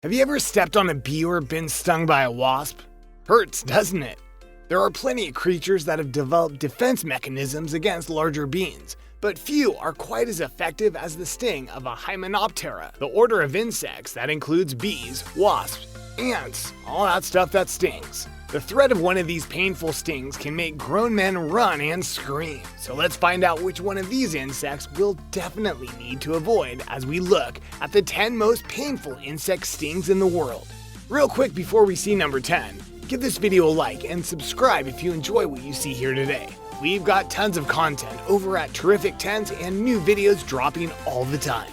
Have you ever stepped on a bee or been stung by a wasp? Hurts, doesn't it? There are plenty of creatures that have developed defense mechanisms against larger beings, but few are quite as effective as the sting of a Hymenoptera, the order of insects that includes bees, wasps, ants, all that stuff that stings. The threat of one of these painful stings can make grown men run and scream. So let's find out which one of these insects we'll definitely need to avoid as we look at the 10 most painful insect stings in the world. Real quick before we see number 10, give this video a like and subscribe if you enjoy what you see here today. We've got tons of content over at Terrific Tens and new videos dropping all the time.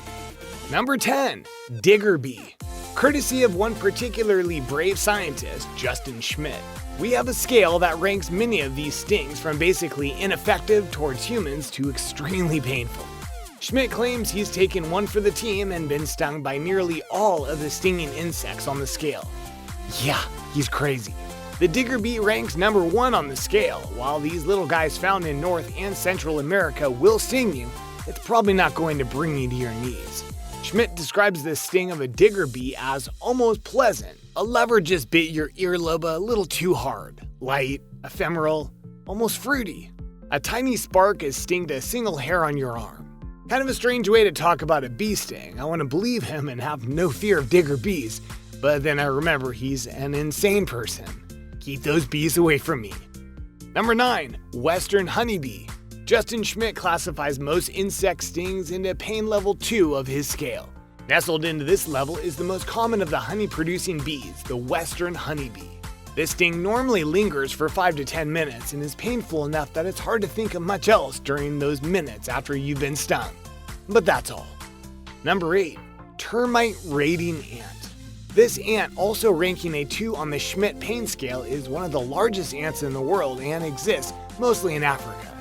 Number 10, Digger Bee. Courtesy of one particularly brave scientist, Justin Schmidt, we have a scale that ranks many of these stings from basically ineffective towards humans to extremely painful. Schmidt claims he's taken one for the team and been stung by nearly all of the stinging insects on the scale. Yeah, he's crazy. The digger bee ranks number 1 on the scale. While these little guys found in North and Central America will sting you, it's probably not going to bring you to your knees. Schmidt describes the sting of a digger bee as almost pleasant. A lever just bit your earlobe a little too hard. Light, ephemeral, almost fruity. A tiny spark has stinged a single hair on your arm. Kind of a strange way to talk about a bee sting. I want to believe him and have no fear of digger bees, but then I remember he's an insane person. Keep those bees away from me. Number 9, Western Honeybee. Justin Schmidt classifies most insect stings into pain level 2 of his scale. Nestled into this level is the most common of the honey-producing bees, the Western Honeybee. This sting normally lingers for 5 to 10 minutes and is painful enough that it's hard to think of much else during those minutes after you've been stung. But that's all. Number 8, Termite Raiding Ant. This ant, also ranking a 2 on the Schmidt pain scale, is one of the largest ants in the world and exists mostly in Africa.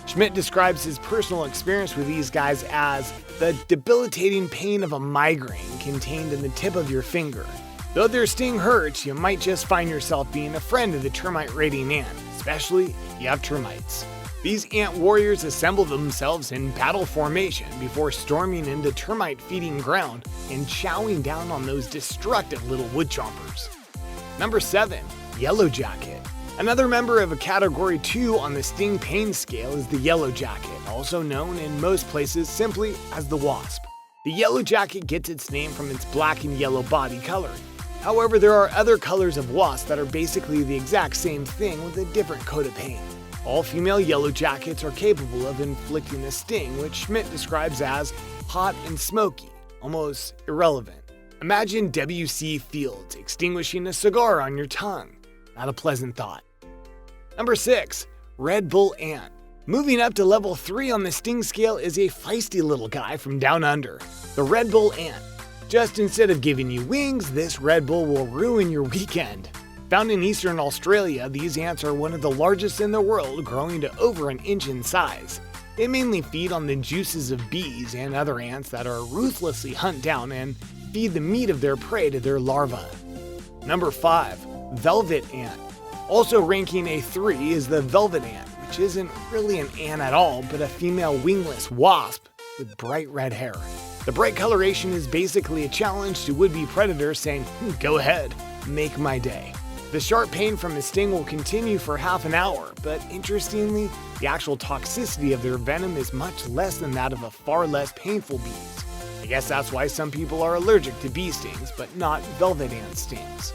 Schmidt describes his personal experience with these guys as the debilitating pain of a migraine contained in the tip of your finger. Though their sting hurts, you might just find yourself being a friend of the termite raiding ant, especially if you have termites. These ant warriors assemble themselves in battle formation before storming into termite feeding ground and chowing down on those destructive little wood chompers. Number 7, Yellow Jacket. Another member of a category 2 on the sting pain scale is the yellow jacket, also known in most places simply as the wasp. The yellow jacket gets its name from its black and yellow body coloring. However, there are other colors of wasp that are basically the exact same thing with a different coat of paint. All female yellow jackets are capable of inflicting a sting, which Schmidt describes as hot and smoky, almost irrelevant. Imagine W.C. Fields extinguishing a cigar on your tongue. Not a pleasant thought. Number 6, Red Bull Ant. Moving up to level 3 on the sting scale is a feisty little guy from down under, the Red Bull Ant. Just instead of giving you wings, this Red Bull will ruin your weekend. Found in eastern Australia, these ants are one of the largest in the world, growing to over an inch in size. They mainly feed on the juices of bees and other ants that are ruthlessly hunt down and feed the meat of their prey to their larvae. Number 5, Velvet Ant. Also ranking a 3 is the Velvet Ant, which isn't really an ant at all, but a female wingless wasp with bright red hair. The bright coloration is basically a challenge to would-be predators saying, go ahead, make my day. The sharp pain from the sting will continue for half an hour, but interestingly, the actual toxicity of their venom is much less than that of a far less painful bees. I guess that's why some people are allergic to bee stings, but not velvet ant stings.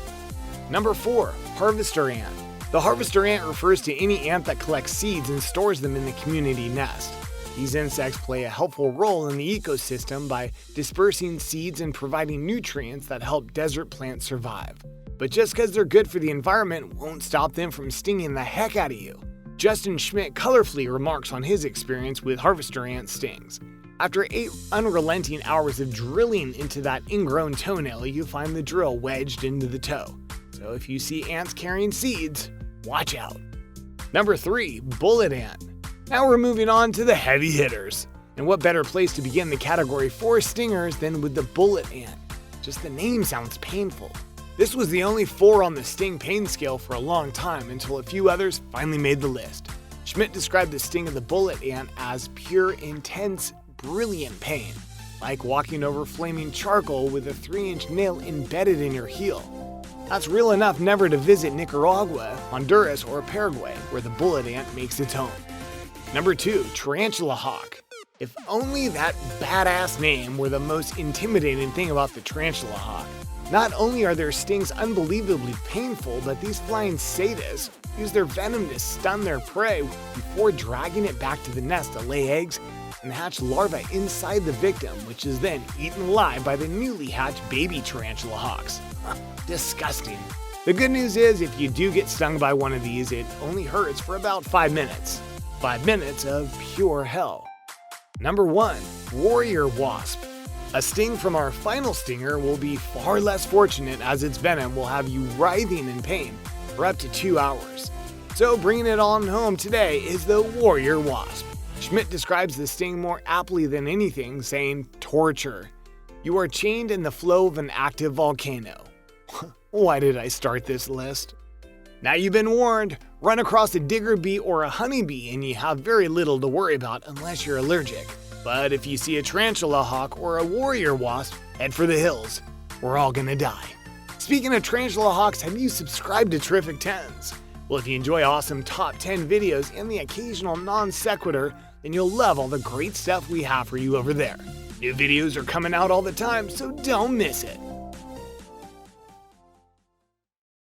Number 4, Harvester Ant. The harvester ant refers to any ant that collects seeds and stores them in the community nest. These insects play a helpful role in the ecosystem by dispersing seeds and providing nutrients that help desert plants survive. But just because they're good for the environment won't stop them from stinging the heck out of you. Justin Schmidt colorfully remarks on his experience with harvester ant stings. After 8 unrelenting hours of drilling into that ingrown toenail, you find the drill wedged into the toe. So if you see ants carrying seeds, watch out. Number 3, Bullet Ant. Now we're moving on to the heavy hitters. And what better place to begin the category 4 stingers than with the Bullet Ant? Just the name sounds painful. This was the only 4 on the sting pain scale for a long time until a few others finally made the list. Schmidt described the sting of the bullet ant as pure, intense, brilliant pain. like walking over flaming charcoal with a 3-inch nail embedded in your heel. That's real enough never to visit Nicaragua, Honduras, or Paraguay, where the bullet ant makes its home. Number 2. Tarantula Hawk. If only that badass name were the most intimidating thing about the tarantula hawk. Not only are their stings unbelievably painful, but these flying sadists use their venom to stun their prey before dragging it back to the nest to lay eggs and hatch larvae inside the victim, which is then eaten alive by the newly hatched baby tarantula hawks. Disgusting. The good news is, if you do get stung by one of these, it only hurts for about 5 minutes. 5 minutes of pure hell. Number 1. Warrior Wasp. A sting from our final stinger will be far less fortunate, as its venom will have you writhing in pain for up to 2 hours. So bringing it on home today is the Warrior Wasp. Schmidt describes the sting more aptly than anything, saying, torture. You are chained in the flow of an active volcano. Why did I start this list? Now you've been warned. Run across a digger bee or a honeybee and you have very little to worry about unless you're allergic. But if you see a tarantula hawk or a warrior wasp, head for the hills. We're all gonna die. Speaking of tarantula hawks, have you subscribed to Terrific 10s? Well, if you enjoy awesome top 10 videos and the occasional non sequitur, then you'll love all the great stuff we have for you over there. New videos are coming out all the time, so don't miss it.